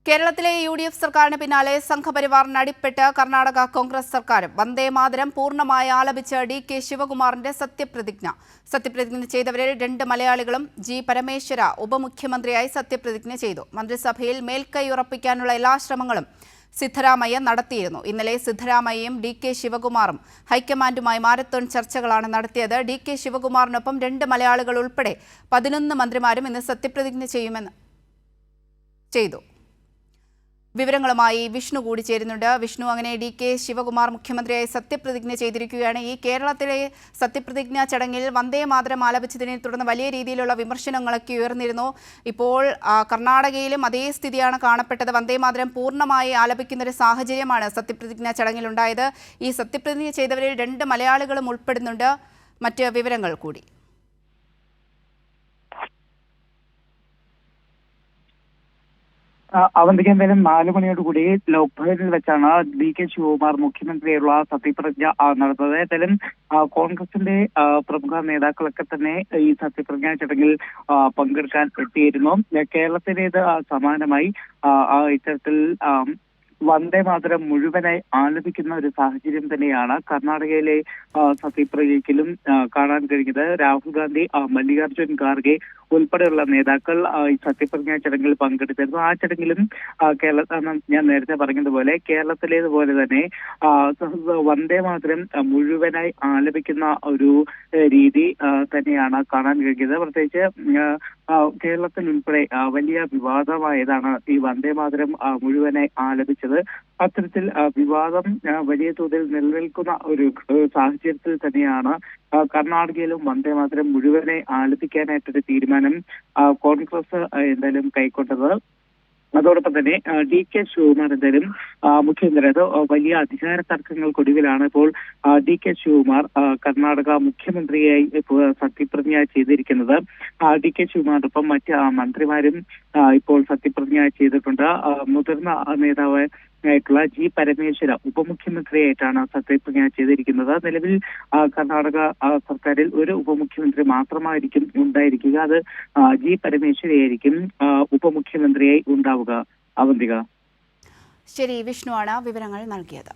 കേരളത്തിലെ യു.ഡി.എഫ് സർക്കാരിന് പിന്നാലെ സംഘപരിവാർ നടിപ്പെട്ട് കർണാടക കോൺഗ്രസ് സർക്കാരും വന്ദേമാതരം പൂർണ്ണമായി ആലപിച്ച ഡി.കെ. ശിവകുമാറിന്റെ സത്യപ്രതിജ്ഞ ചെയ്തവരിൽ 2 മലയാളികളും ജി. പരമേശ്വര ഉപമുഖ്യമന്ത്രിയായി സത്യപ്രതിജ്ഞ ചെയ്തു. മന്ത്രിസഭയിൽ മേൽക്കൈ ഉറപ്പിക്കാനുള്ള എല്ലാ ശ്രമങ്ങളും സിദ്ധരാമയ്യ നടത്തിയിരുന്നു. ഇന്നലെ സിദ്ധരാമയ്യയും ഡി.കെ. ശിവകുമാറും ഹൈക്കമാൻഡുമായി മാരത്തോൺ ചർച്ചകളാണ് നടത്തിയത്. ഡി.കെ. ശിവകുമാറിനൊപ്പം 2 മലയാളികൾ ഉൾപ്പെടെ 11 മന്ത്രിമാരും ഇന്ന് സത്യപ്രതിജ്ഞ ചെയ്തു. വിവരങ്ങളുമായി വിഷ്ണു കൂടി ചേരുന്നുണ്ട്. വിഷ്ണു, അങ്ങനെ ഡി.കെ. ശിവകുമാർ മുഖ്യമന്ത്രിയായി സത്യപ്രതിജ്ഞ ചെയ്തിരിക്കുകയാണ്. ഈ കേരളത്തിലെ സത്യപ്രതിജ്ഞാ ചടങ്ങിൽ വന്ദേമാതരം ആലപിച്ചതിനെ തുടർന്ന് വലിയ രീതിയിലുള്ള വിമർശനങ്ങളൊക്കെ ഉയർന്നിരുന്നു. ഇപ്പോൾ കർണാടകയിലും അതേ സ്ഥിതിയാണ് കാണപ്പെട്ടത്. വന്ദേമാതരം പൂർണ്ണമായി ആലപിക്കുന്ന ഒരു സാഹചര്യമാണ് സത്യപ്രതിജ്ഞാ ചടങ്ങിൽ ഉണ്ടായത്. ഈ സത്യപ്രതിജ്ഞ ചെയ്തവരിൽ 2 മലയാളികളും ഉൾപ്പെടുന്നുണ്ട്. മറ്റ് വിവരങ്ങൾ കൂടി. അവന്തിക്ക് എന്തായാലും 4 മണിയോടുകൂടി ലോക്ഭവനിൽ വെച്ചാണ് ഡി.കെ. ശിവകുമാർ മുഖ്യമന്ത്രിയായുള്ള സത്യപ്രതിജ്ഞ നടന്നത്. ഏതായാലും കോൺഗ്രസിന്റെ പ്രമുഖ നേതാക്കളൊക്കെ തന്നെ ഈ സത്യപ്രതിജ്ഞാ ചടങ്ങിൽ പങ്കെടുക്കാൻ എത്തിയിരുന്നു. കേരളത്തിലേത് സമാനമായി ഇത്തരത്തിൽ വന്ദേമാതരം മുഴുവനായി ആലപിക്കുന്ന ഒരു സാഹചര്യം തന്നെയാണ് കർണാടകയിലെ സത്യപ്രതിജ്ഞയിലും കാണാൻ കഴിഞ്ഞത്. രാഹുൽ ഗാന്ധി, മല്ലികാർജുൻ ഖാർഗെ ഉൾപ്പെടെയുള്ള നേതാക്കൾ ഈ സത്യപ്രതിജ്ഞാ ചടങ്ങിൽ പങ്കെടുത്തിരുന്നു. ആ ചടങ്ങിലും ഞാൻ നേരത്തെ പറഞ്ഞതുപോലെ കേരളത്തിലേതുപോലെ തന്നെ വന്ദേമാതരം മുഴുവനായി ആലപിക്കുന്ന ഒരു രീതി തന്നെയാണ് കാണാൻ കഴിഞ്ഞത്. പ്രത്യേകിച്ച് കേരളത്തിൽ ഉൾപ്പെടെ വലിയ വിവാദമായതാണ് ഈ വന്ദേമാതരം മുഴുവനായി ആലപിച്ചത്. അത്തരത്തിൽ വിവാദം വലിയ തോതിൽ നിലനിൽക്കുന്ന ഒരു സാഹചര്യത്തിൽ തന്നെയാണ് കർണാടകയിലും വന്ദേമാതരം മുഴുവനെ ആലപിക്കാനായിട്ടൊരു തീരുമാനം കോൺഗ്രസ് എന്തായാലും കൈക്കൊണ്ടത്. അതോടൊപ്പം തന്നെ ഡി.കെ. ശിവകുമാർ എന്തായാലും മുഖ്യമന്ത്രി, അത് വലിയ അധികാര തർക്കങ്ങൾക്കൊടുവിലാണ് ഇപ്പോൾ ഡി.കെ. ശിവകുമാർ കർണാടക മുഖ്യമന്ത്രിയായി സത്യപ്രതിജ്ഞ ചെയ്തിരിക്കുന്നത്. ഡി.കെ. ശിവകുമാറിനൊപ്പം മറ്റ് മന്ത്രിമാരും ഇപ്പോൾ സത്യപ്രതിജ്ഞ ചെയ്തിട്ടുണ്ട്. മുതിർന്ന നേതാവ് ആയിട്ടുള്ള ജി. പരമേശ്വര ഉപമുഖ്യമന്ത്രിയായിട്ടാണ് സത്യപ്രതിജ്ഞ ചെയ്തിരിക്കുന്നത്. നിലവിൽ കർണാടക സർക്കാരിൽ ഒരു ഉപമുഖ്യമന്ത്രി മാത്രമായിരിക്കും ഉണ്ടായിരിക്കുക. അത് ജി. പരമേശ്വരയായിരിക്കും ഉപമുഖ്യമന്ത്രിയായി ഉണ്ടാവുക. അവന്തിക. ശരി, വിഷ്ണുവാണ് വിവരങ്ങൾ നൽകിയത്.